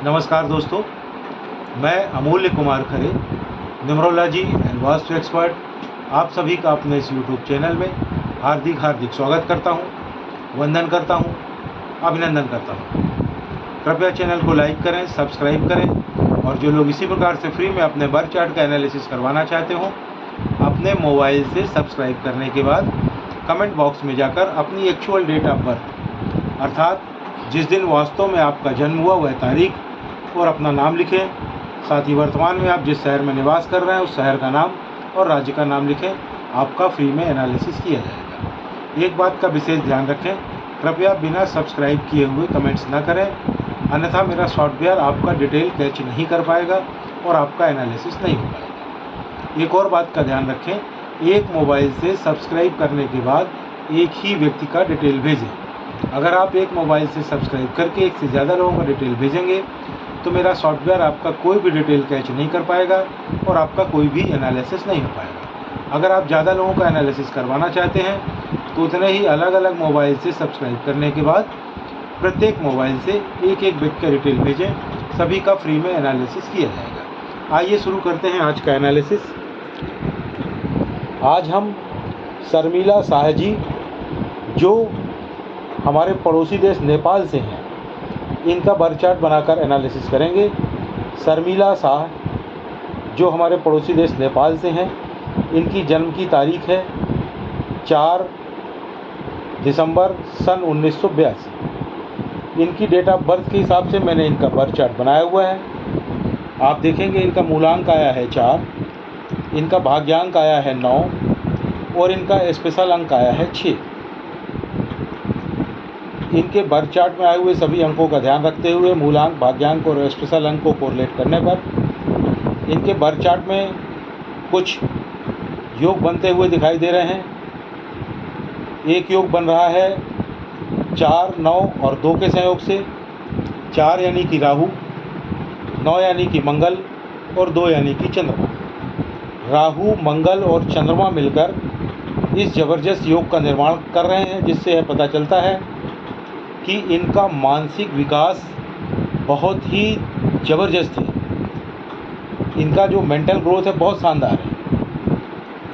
नमस्कार दोस्तों, मैं अमूल्य Kumar Khare, numerology and vastu expert, आप सभी का अपने इस यूट्यूब चैनल में हार्दिक स्वागत करता हूं, वंदन करता हूं, अभिनंदन करता हूं। कृपया चैनल को लाइक करें, सब्सक्राइब करें और जो लोग इसी प्रकार से फ्री में अपने बर्थ चार्ट का एनालिसिस करवाना चाहते हो, अपने मोबाइल से सब्सक्राइब करने के बाद कमेंट बॉक्स में जाकर अपनी एक्चुअल डेट ऑफ बर्थ अर्थात जिस दिन वास्तव में आपका जन्म हुआ वह तारीख और अपना नाम लिखें। साथ ही वर्तमान में आप जिस शहर में निवास कर रहे हैं उस शहर का नाम और राज्य का नाम लिखें। आपका फ्री में एनालिसिस किया जाएगा। एक बात का विशेष ध्यान रखें, कृपया बिना सब्सक्राइब किए हुए कमेंट्स ना करें, अन्यथा मेरा सॉफ्टवेयर आपका डिटेल कैच नहीं कर पाएगा और आपका एनालिसिस नहीं हो पाएगा। एक और बात का ध्यान रखें, एक मोबाइल से सब्सक्राइब करने के बाद एक ही व्यक्ति का डिटेल भेजें। अगर आप एक मोबाइल से सब्सक्राइब करके एक से ज़्यादा लोगों का डिटेल भेजेंगे तो मेरा सॉफ्टवेयर आपका कोई भी डिटेल कैच नहीं कर पाएगा और आपका कोई भी एनालिसिस नहीं हो पाएगा। अगर आप ज़्यादा लोगों का एनालिसिस करवाना चाहते हैं तो उतने ही अलग अलग मोबाइल से सब्सक्राइब करने के बाद प्रत्येक मोबाइल से एक एक व्यक्ति का डिटेल भेजें, सभी का फ्री में एनालिसिस किया जाएगा। आइए शुरू करते हैं आज का एनालिसिस। आज हम शर्मिला शाह जी, जो हमारे पड़ोसी देश नेपाल से हैं, इनका बर्थ चार्ट बनाकर एनालिसिस करेंगे। शर्मिला शाह जो हमारे पड़ोसी देश नेपाल से हैं, इनकी जन्म की तारीख है 4 दिसंबर सन 1982। इनकी डेट ऑफ बर्थ के हिसाब से मैंने इनका बर्थ चार्ट बनाया हुआ है। आप देखेंगे इनका मूलांक आया है 4, इनका भाग्यांक आया है 9 और इनका स्पेशल अंक आया है 6। इनके बर्थ चार्ट में आए हुए सभी अंकों का ध्यान रखते हुए मूलांक, भाग्यांक और स्पेशल अंक को कोरिलेट करने पर इनके बर्थ चार्ट में कुछ योग बनते हुए दिखाई दे रहे हैं। एक योग बन रहा है 4, 9 और 2 के संयोग से। 4 यानी कि राहु, 9 यानी कि मंगल और 2 यानी कि चंद्रमा। राहु, मंगल और चंद्रमा मिलकर इस जबरदस्त योग का निर्माण कर रहे हैं, जिससे यह पता चलता है कि इनका मानसिक विकास बहुत ही ज़बरदस्त है। इनका जो मेंटल ग्रोथ है बहुत शानदार है।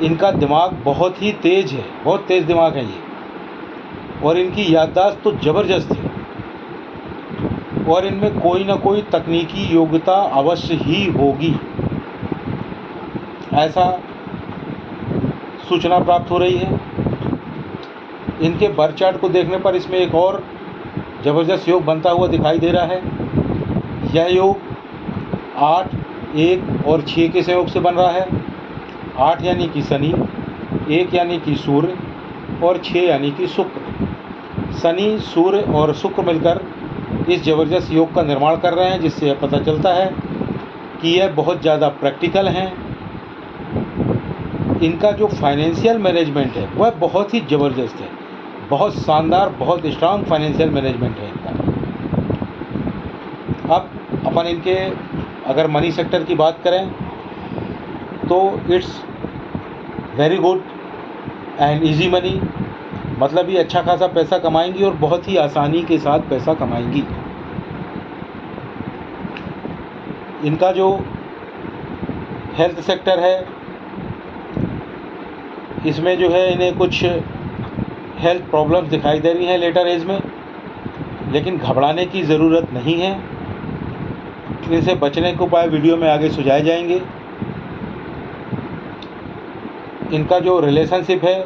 इनका दिमाग बहुत ही तेज़ है, बहुत तेज़ दिमाग है ये, और इनकी याददाश्त तो ज़बरदस्त है और इनमें कोई ना कोई तकनीकी योग्यता अवश्य ही होगी, ऐसा सूचना प्राप्त हो रही है। इनके बर्थ चार्ट को देखने पर इसमें एक और ज़बरदस्त योग बनता हुआ दिखाई दे रहा है। यह योग 8, 1 और 6 के सहयोग से बन रहा है। 8 यानी कि शनि, 1 यानी कि सूर्य और 6 यानी कि शुक्र। शनि, सूर्य और शुक्र मिलकर इस ज़बरदस्त योग का निर्माण कर रहे हैं, जिससे यह पता चलता है कि यह बहुत ज़्यादा प्रैक्टिकल हैं। इनका जो फाइनेंशियल मैनेजमेंट है वह बहुत ही ज़बरदस्त है, बहुत शानदार, बहुत स्ट्रांग फाइनेंशियल मैनेजमेंट है इनका। अब अपन इनके अगर मनी सेक्टर की बात करें तो it's very good and easy money, मतलब ये अच्छा खासा पैसा कमाएंगी और बहुत ही आसानी के साथ पैसा कमाएंगी। इनका जो हेल्थ सेक्टर है, इसमें जो है इन्हें कुछ हेल्थ प्रॉब्लम्स दिखाई दे रही हैं लेटर एज में, लेकिन घबराने की ज़रूरत नहीं है। इनसे बचने के उपाय वीडियो में आगे सुझाए जाएंगे। इनका जो रिलेशनशिप है,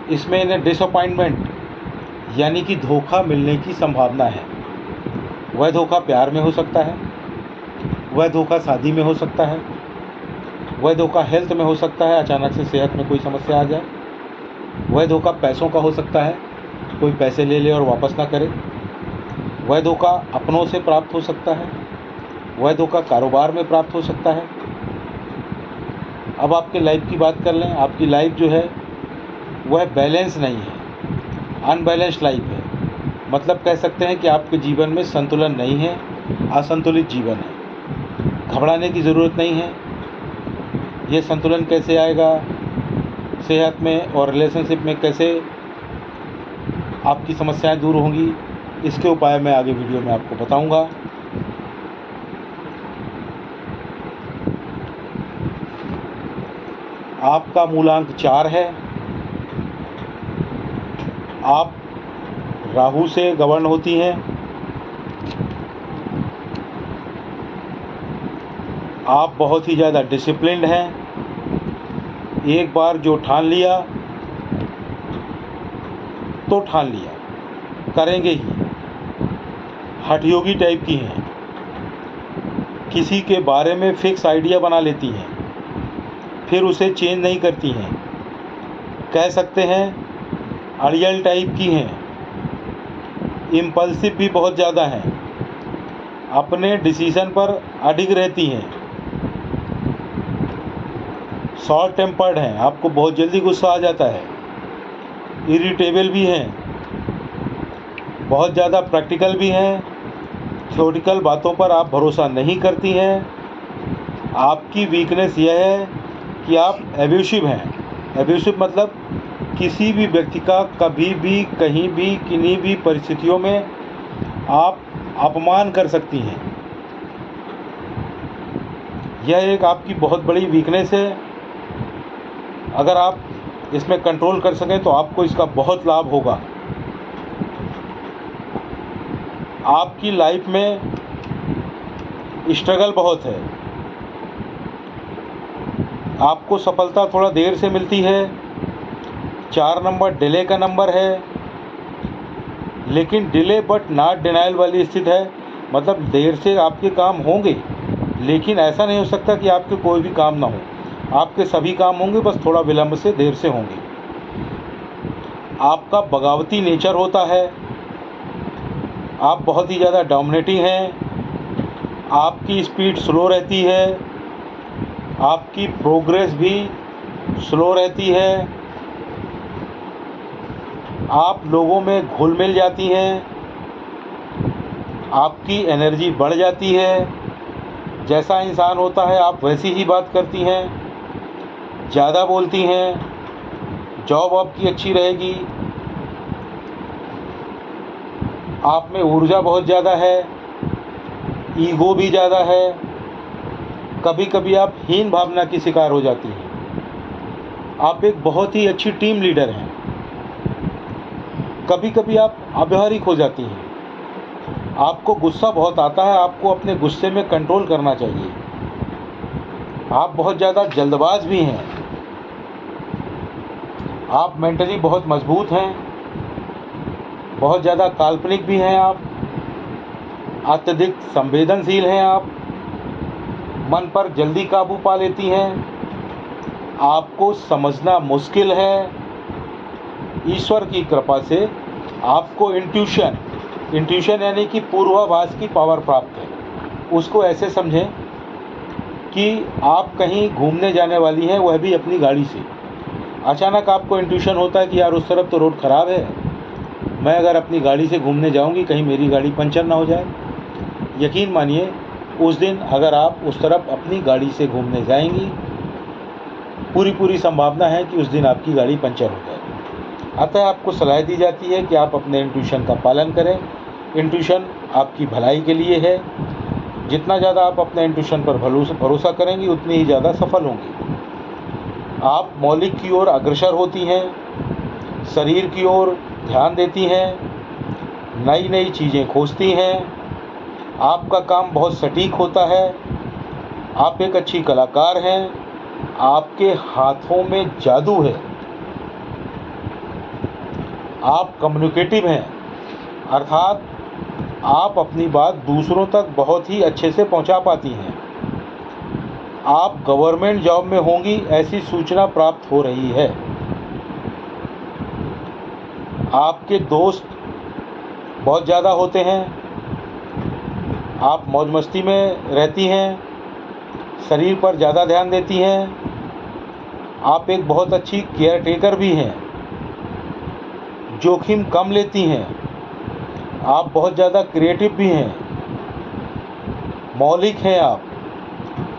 इसमें इन्हें डिसअपॉइंटमेंट यानी कि धोखा मिलने की संभावना है। वह धोखा प्यार में हो सकता है, वह धोखा शादी में हो सकता है, वह धोखा हेल्थ में हो सकता है, अचानक से सेहत में कोई समस्या आ जाए। वह धोखा पैसों का हो सकता है, कोई पैसे ले ले और वापस ना करे। वह धोखा अपनों से प्राप्त हो सकता है, वह धोखा कारोबार में प्राप्त हो सकता है। अब आपके लाइफ की बात कर लें। आपकी लाइफ जो है वह बैलेंस नहीं है, अनबैलेंस्ड लाइफ है। मतलब कह सकते हैं कि आपके जीवन में संतुलन नहीं है, असंतुलित जीवन है। घबराने की ज़रूरत नहीं है। ये संतुलन कैसे आएगा सेहत में और रिलेशनशिप में, कैसे आपकी समस्याएं दूर होंगी, इसके उपाय मैं आगे वीडियो में आपको बताऊंगा। आपका मूलांक 4 है। आप राहु से गवर्न होती हैं। आप बहुत ही ज़्यादा डिसिप्लिन्ड हैं। एक बार जो ठान लिया तो ठान लिया, करेंगे ही। हठयोगी टाइप की हैं, किसी के बारे में फिक्स आइडिया बना लेती हैं, फिर उसे चेंज नहीं करती हैं। कह सकते हैं अड़ियल टाइप की हैं। इम्पल्सिव भी बहुत ज़्यादा हैं, अपने डिसीज़न पर अडिग रहती हैं। शॉर्ट टेम्पर्ड हैं, आपको बहुत जल्दी गुस्सा आ जाता है। इरिटेबल भी हैं, बहुत ज़्यादा प्रैक्टिकल भी हैं। थ्योरेटिकल बातों पर आप भरोसा नहीं करती हैं। आपकी वीकनेस यह है कि आप एब्यूसिव हैं। एब्यूसिव मतलब किसी भी व्यक्ति का कभी भी, कहीं भी, किन्हीं भी परिस्थितियों में आप अपमान कर सकती हैं। यह एक आपकी बहुत बड़ी वीकनेस है। अगर आप इसमें कंट्रोल कर सकें तो आपको इसका बहुत लाभ होगा। आपकी लाइफ में स्ट्रगल बहुत है। आपको सफलता थोड़ा देर से मिलती है। 4 नंबर डिले का नंबर है, लेकिन डिले बट नॉट डिनाइल वाली स्थिति है। मतलब देर से आपके काम होंगे, लेकिन ऐसा नहीं हो सकता कि आपके कोई भी काम ना हो। आपके सभी काम होंगे, बस थोड़ा विलंब से, देर से होंगे। आपका बगावती नेचर होता है। आप बहुत ही ज़्यादा डोमिनेटिंग हैं। आपकी स्पीड स्लो रहती है। आपकी प्रोग्रेस भी स्लो रहती है। आप लोगों में घुल मिल जाती हैं। आपकी एनर्जी बढ़ जाती है। जैसा इंसान होता है आप वैसी ही बात करती हैं, ज़्यादा बोलती हैं। जॉब आपकी अच्छी रहेगी। आप में ऊर्जा बहुत ज़्यादा है, ईगो भी ज़्यादा है। कभी कभी आप हीन भावना की शिकार हो जाती हैं। आप एक बहुत ही अच्छी टीम लीडर हैं। कभी कभी आप अव्यावहारिक हो जाती हैं। आपको गुस्सा बहुत आता है, आपको अपने गुस्से में कंट्रोल करना चाहिए। आप बहुत ज़्यादा जल्दबाज भी हैं। आप मेंटली बहुत मजबूत हैं। बहुत ज़्यादा काल्पनिक भी हैं आप। अत्यधिक संवेदनशील हैं आप। मन पर जल्दी काबू पा लेती हैं। आपको समझना मुश्किल है। ईश्वर की कृपा से आपको इंट्यूशन यानी कि पूर्वाभास की पावर प्राप्त है। उसको ऐसे समझें कि आप कहीं घूमने जाने वाली हैं, वह भी अपनी गाड़ी से। अचानक आपको इंट्यूशन होता है कि यार उस तरफ तो रोड ख़राब है, मैं अगर अपनी गाड़ी से घूमने जाऊंगी कहीं मेरी गाड़ी पंचर ना हो जाए। यकीन मानिए उस दिन अगर आप उस तरफ अपनी गाड़ी से घूमने जाएंगी, पूरी संभावना है कि उस दिन आपकी गाड़ी पंचर हो जाए। अतः आपको सलाह दी जाती है कि आप अपने इंट्यूशन का पालन करें। इंट्यूशन आपकी भलाई के लिए है। जितना ज़्यादा आप अपने इंट्यूशन पर भरोसा करेंगी, उतनी ही ज़्यादा सफल होंगी। आप मौलिक की ओर अग्रसर होती हैं, शरीर की ओर ध्यान देती हैं, नई नई चीज़ें खोजती हैं। आपका काम बहुत सटीक होता है। आप एक अच्छी कलाकार हैं। आपके हाथों में जादू है। आप कम्युनिकेटिव हैं, अर्थात आप अपनी बात दूसरों तक बहुत ही अच्छे से पहुंचा पाती हैं। आप गवर्नमेंट जॉब में होंगी ऐसी सूचना प्राप्त हो रही है। आपके दोस्त बहुत ज़्यादा होते हैं। आप मौज मस्ती में रहती हैं, शरीर पर ज़्यादा ध्यान देती हैं। आप एक बहुत अच्छी केयर टेकर भी हैं, जोखिम कम लेती हैं। आप बहुत ज़्यादा क्रिएटिव भी हैं, मौलिक हैं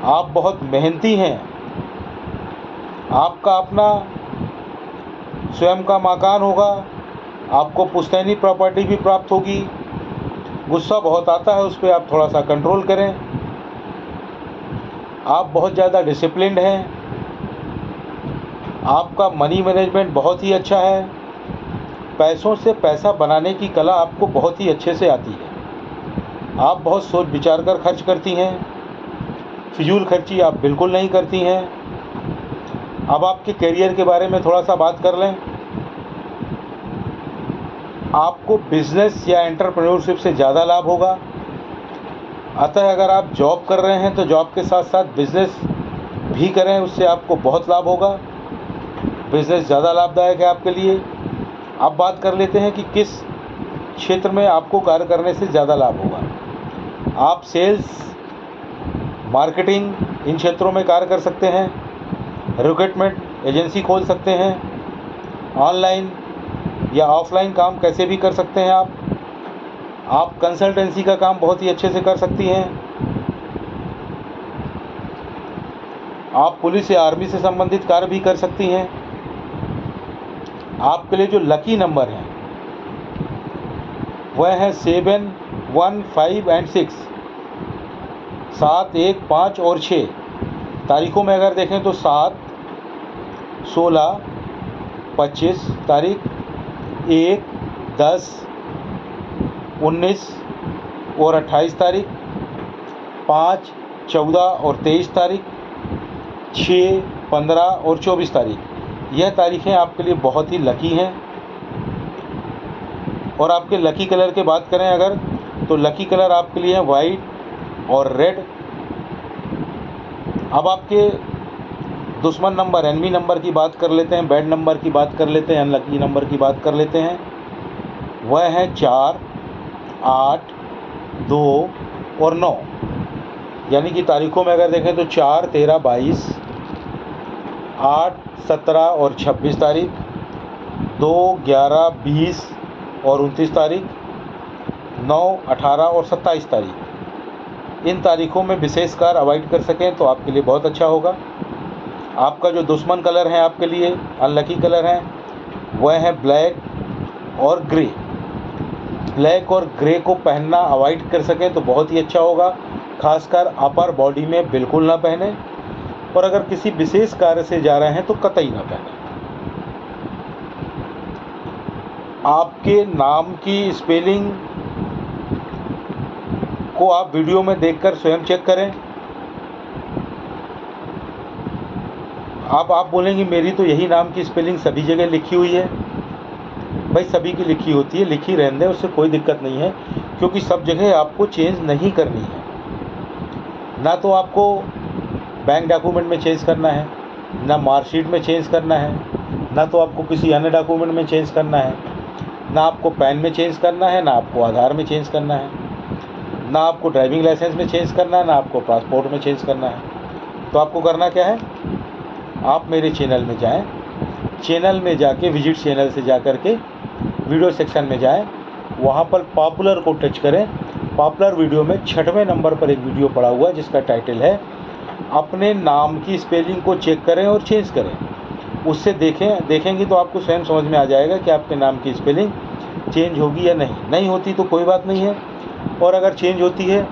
आप बहुत मेहनती हैं। आपका अपना स्वयं का मकान होगा। आपको पुश्तैनी प्रॉपर्टी भी प्राप्त होगी। गुस्सा बहुत आता है, उस पर आप थोड़ा सा कंट्रोल करें। आप बहुत ज़्यादा डिसिप्लिन्ड हैं। आपका मनी मैनेजमेंट बहुत ही अच्छा है। पैसों से पैसा बनाने की कला आपको बहुत ही अच्छे से आती है। आप बहुत सोच विचार कर खर्च करती हैं, फिजूल खर्ची आप बिल्कुल नहीं करती हैं। अब आपके करियर के बारे में थोड़ा सा बात कर लें। आपको बिजनेस या एंटरप्रेन्योरशिप से ज़्यादा लाभ होगा। अतः अगर आप जॉब कर रहे हैं तो जॉब के साथ साथ बिजनेस भी करें, उससे आपको बहुत लाभ होगा। बिजनेस ज़्यादा लाभदायक है आपके लिए। अब बात कर लेते हैं कि किस क्षेत्र में आपको कार्य करने से ज़्यादा लाभ होगा। आप सेल्स, मार्केटिंग इन क्षेत्रों में कार्य कर सकते हैं। रिक्रूटमेंट एजेंसी खोल सकते हैं। ऑनलाइन या ऑफलाइन काम कैसे भी कर सकते हैं आप कंसल्टेंसी का काम बहुत ही अच्छे से कर सकती हैं। आप पुलिस या आर्मी से संबंधित कार्य भी कर सकती हैं। आपके लिए जो लकी नंबर हैं वह है 7, 1, 5 और 6। 7, 1, 5 और 6 तारीखों में अगर देखें तो 7, 16, 25 तारीख, 1, 10, 19 और 28 तारीख, 5, 14 और 23 तारीख, 6, 15 और 24 तारीख। यह तारीखें आपके लिए बहुत ही लकी हैं। और आपके लकी कलर की बात करें अगर, तो लकी कलर आपके लिए है वाइट और रेड। अब आपके दुश्मन नंबर, एनमी नंबर की बात कर लेते हैं, बैड नंबर की बात कर लेते हैं, अनलकी नंबर की बात कर लेते हैं। वह है 4, 8, 2 और 9। यानी कि तारीखों में अगर देखें तो 4, 13, 22, 8, 17 और 26 तारीख, 2, 11, 20 और 29 तारीख, 9, 18 और 27 तारीख। इन तारीखों में विशेष कार्य अवॉइड कर सकें तो आपके लिए बहुत अच्छा होगा। आपका जो दुश्मन कलर है आपके लिए, अनलकी कलर है, वह है ब्लैक और ग्रे। ब्लैक और ग्रे को पहनना अवॉइड कर सकें तो बहुत ही अच्छा होगा। खासकर अपर बॉडी में बिल्कुल ना पहने, और अगर किसी विशेष कार्य से जा रहे हैं तो कतई ना पहने। आपके नाम की स्पेलिंग को आप वीडियो में देखकर स्वयं चेक करें। आप बोलेंगे मेरी तो यही नाम की स्पेलिंग सभी जगह लिखी हुई है। भाई सभी की लिखी होती है, लिखी रहने दें, उससे कोई दिक्कत नहीं है, क्योंकि सब जगह आपको चेंज नहीं करनी है। ना तो आपको बैंक डॉक्यूमेंट में चेंज करना है, ना मार्कशीट में चेंज करना है, ना तो आपको किसी अन्य डॉक्यूमेंट में चेंज करना है, ना आपको पैन में चेंज करना है, ना आपको आधार में चेंज करना है, ना आपको ड्राइविंग लाइसेंस में चेंज करना है, ना आपको पासपोर्ट में चेंज करना है। तो आपको करना क्या है, आप मेरे चैनल में जाएं, चैनल में जाके विजिट चैनल से जा कर के वीडियो सेक्शन में जाएं, वहाँ पर पॉपुलर को टच करें। पॉपुलर वीडियो में 6वें नंबर पर एक वीडियो पड़ा हुआ है जिसका टाइटल है अपने नाम की स्पेलिंग को चेक करें और चेंज करें। उससे देखेंगी तो आपको स्वयं समझ में आ जाएगा कि आपके नाम की स्पेलिंग चेंज होगी या नहीं होती तो कोई बात नहीं है, और अगर चेंज होती है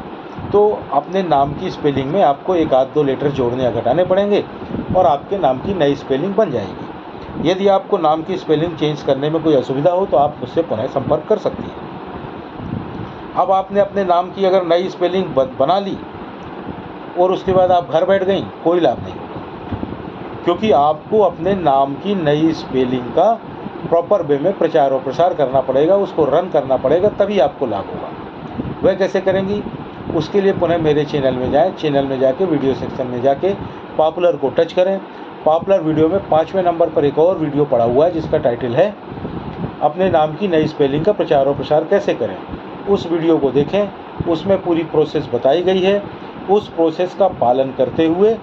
तो अपने नाम की स्पेलिंग में आपको 1-2 लेटर जोड़ने या घटाने पड़ेंगे और आपके नाम की नई स्पेलिंग बन जाएगी। यदि आपको नाम की स्पेलिंग चेंज करने में कोई असुविधा हो तो आप मुझसे पुनः संपर्क कर सकती हैं। अब आपने अपने नाम की अगर नई स्पेलिंग बना ली और उसके बाद आप घर बैठ गई, कोई लाभ नहीं होगा, क्योंकि आपको अपने नाम की नई स्पेलिंग का प्रॉपर वे में प्रचार और प्रसार करना पड़ेगा, उसको रन करना पड़ेगा, तभी आपको लाभ होगा। वह कैसे करेंगी, उसके लिए पुनः मेरे चैनल में जाएं, चैनल में जाके वीडियो सेक्शन में जाके पॉपुलर को टच करें। पॉपुलर वीडियो में 5वें नंबर पर एक और वीडियो पड़ा हुआ है जिसका टाइटल है अपने नाम की नई स्पेलिंग का प्रचार और प्रसार कैसे करें। उस वीडियो को देखें, उसमें पूरी प्रोसेस बताई गई है। उस प्रोसेस का पालन करते हुए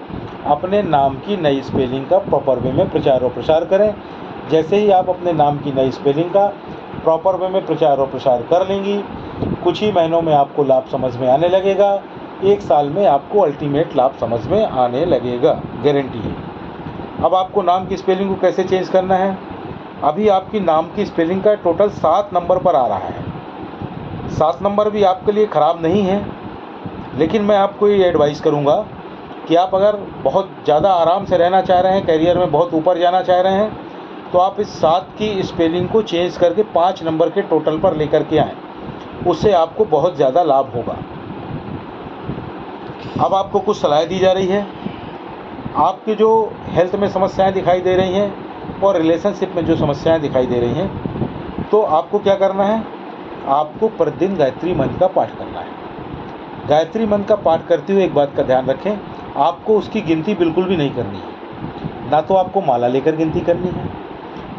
अपने नाम की नई स्पेलिंग का प्रॉपर वे में प्रचार और प्रसार करें। जैसे ही आप अपने नाम की नई स्पेलिंग का प्रॉपर वे में प्रचार और प्रसार कर लेंगी, कुछ ही महीनों में आपको लाभ समझ में आने लगेगा। 1 साल में आपको अल्टीमेट लाभ समझ में आने लगेगा, गारंटी है। अब आपको नाम की स्पेलिंग को कैसे चेंज करना है, अभी आपकी नाम की स्पेलिंग का टोटल 7 नंबर पर आ रहा है। 7 नंबर भी आपके लिए ख़राब नहीं है, लेकिन मैं आपको ये एडवाइस करूँगा कि आप अगर बहुत ज़्यादा आराम से रहना चाह रहे हैं, करियर में बहुत ऊपर जाना चाह रहे हैं, तो आप इस 7 की स्पेलिंग को चेंज करके 5 नंबर के टोटल पर लेकर के आएँ, उससे आपको बहुत ज़्यादा लाभ होगा। अब आपको कुछ सलाह दी जा रही है। आपकी जो हेल्थ में समस्याएं दिखाई दे रही हैं और रिलेशनशिप में जो समस्याएं दिखाई दे रही हैं, तो आपको क्या करना है, आपको प्रतिदिन गायत्री मंत्र का पाठ करना है। गायत्री मंत्र का पाठ करते हुए एक बात का ध्यान रखें, आपको उसकी गिनती बिल्कुल भी नहीं करनी है। ना तो आपको माला लेकर गिनती करनी है,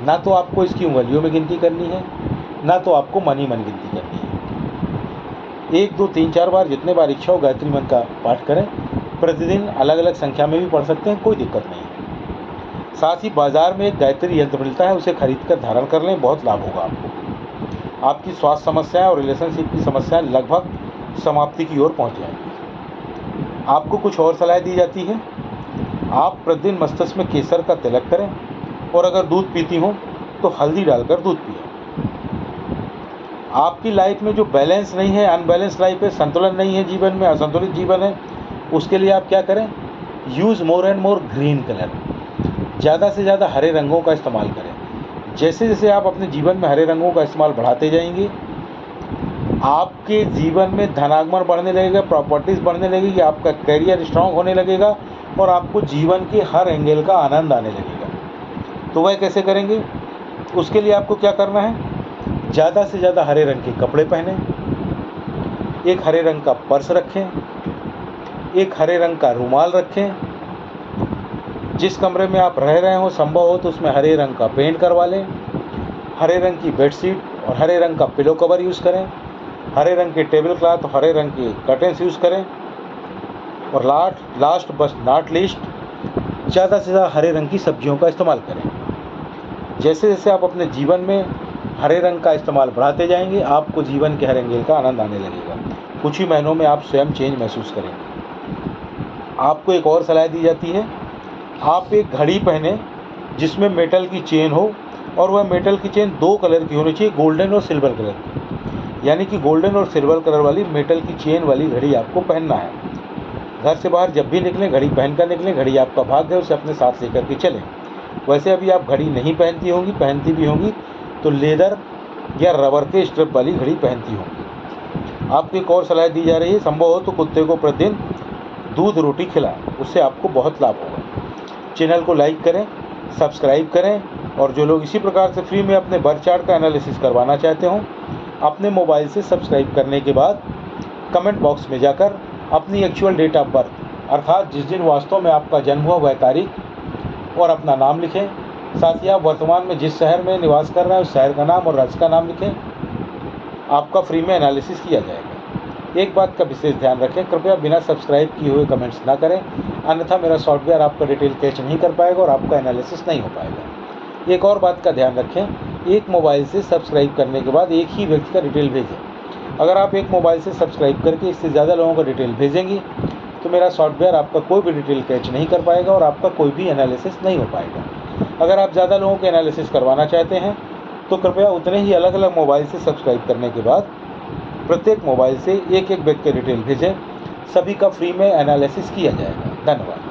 ना तो आपको इसकी उंगलियों में गिनती करनी है, ना तो आपको मन ही मन गिनती करनी है। 1, 2, 3, 4 बार, जितने बार इच्छा हो गायत्री मंत्र का पाठ करें। प्रतिदिन अलग अलग संख्या में भी पढ़ सकते हैं, कोई दिक्कत नहीं है। साथ ही बाजार में एक गायत्री यंत्र मिलता है, उसे खरीद कर धारण कर लें, बहुत लाभ होगा आपको। आपकी स्वास्थ्य समस्याएं और रिलेशनशिप की समस्याएं लगभग समाप्ति की ओर पहुंच जाएंगी। आपको कुछ और सलाह दी जाती है। आप प्रतिदिन मस्तिष्क में केसर का तिलक करें और अगर दूध पीती हों तो हल्दी डालकर दूध पिएं। आपकी लाइफ में जो बैलेंस नहीं है, अनबैलेंस लाइफ है, संतुलन नहीं है जीवन में, असंतुलित जीवन है, उसके लिए आप क्या करें, use more and more green colour, ज़्यादा से ज़्यादा हरे रंगों का इस्तेमाल करें। जैसे जैसे आप अपने जीवन में हरे रंगों का इस्तेमाल बढ़ाते जाएंगे, आपके जीवन में धनागमन बढ़ने लगेगा, प्रॉपर्टीज़ बढ़ने लगेगी, आपका करियर स्ट्रांग होने लगेगा और आपको जीवन के हर एंगल का आनंद आने लगेगा। तो वह कैसे करेंगे, उसके लिए आपको क्या करना है, ज़्यादा से ज़्यादा हरे रंग के कपड़े पहनें, एक हरे रंग का पर्स रखें, एक हरे रंग का रुमाल रखें। जिस कमरे में आप रह रहे हो, संभव हो तो उसमें हरे रंग का पेंट करवा लें। हरे रंग की बेडशीट और हरे रंग का पिलो कवर यूज़ करें। हरे रंग के टेबल क्लॉथ और हरे रंग के कर्टेंस यूज़ करें। और लास्ट बट नॉट लीस्ट, ज़्यादा से ज़्यादा हरे रंग की सब्जियों का इस्तेमाल करें। जैसे जैसे आप अपने जीवन में हरे रंग का इस्तेमाल बढ़ाते जाएंगे, आपको जीवन के हर एंगल का आनंद आने लगेगा। कुछ ही महीनों में आप स्वयं चेंज महसूस करेंगे। आपको एक और सलाह दी जाती है, आप एक घड़ी पहने जिसमें मेटल की चेन हो और वह मेटल की चेन 2 कलर की होनी चाहिए, गोल्डन और सिल्वर कलर की। यानी कि गोल्डन और सिल्वर कलर वाली मेटल की चेन वाली घड़ी आपको पहनना है। घर से बाहर जब भी निकलें घड़ी पहन कर निकलें। घड़ी आपका भाग्य है, उसे अपने साथ लेकर के चलें। वैसे अभी आप घड़ी नहीं पहनती होंगी, पहनती भी होंगी तो लेदर या रबर के स्ट्रिप वाली घड़ी पहनती होंगी। आपको एक और सलाह दी जा रही है, संभव हो तो कुत्ते को प्रतिदिन दूध रोटी खिलाएं, उससे आपको बहुत लाभ होगा। चैनल को लाइक करें, सब्सक्राइब करें और जो लोग इसी प्रकार से फ्री में अपने बर्थ चार्ट का एनालिसिस करवाना चाहते हों, अपने मोबाइल से सब्सक्राइब करने के बाद कमेंट बॉक्स में जाकर अपनी एक्चुअल डेट ऑफ बर्थ अर्थात जिस दिन वास्तव में आपका जन्म हुआ वह तारीख और अपना नाम लिखें। साथ ही आप वर्तमान में जिस शहर में निवास कर रहे हैं उस शहर का नाम और राज्य का नाम लिखें। आपका फ्री में एनालिसिस किया जाएगा। एक बात का विशेष ध्यान रखें, कृपया बिना सब्सक्राइब किए हुए कमेंट्स ना करें, अन्यथा मेरा सॉफ्टवेयर आपका डिटेल कैच नहीं कर पाएगा और आपका एनालिसिस नहीं हो पाएगा। एक और बात का ध्यान रखें, एक मोबाइल से सब्सक्राइब करने के बाद एक ही व्यक्ति का डिटेल भेजें। अगर आप एक मोबाइल से सब्सक्राइब करके इससे ज़्यादा लोगों का डिटेल भेजेंगी तो मेरा सॉफ्टवेयर आपका कोई भी डिटेल कैच नहीं कर पाएगा और आपका कोई भी एनालिसिस नहीं हो पाएगा। अगर आप ज़्यादा लोगों के एनालिसिस करवाना चाहते हैं तो कृपया उतने ही अलग अलग मोबाइल से सब्सक्राइब करने के बाद प्रत्येक मोबाइल से एक एक व्यक्ति का डिटेल भेजें। सभी का फ्री में एनालिसिस किया जाएगा। धन्यवाद।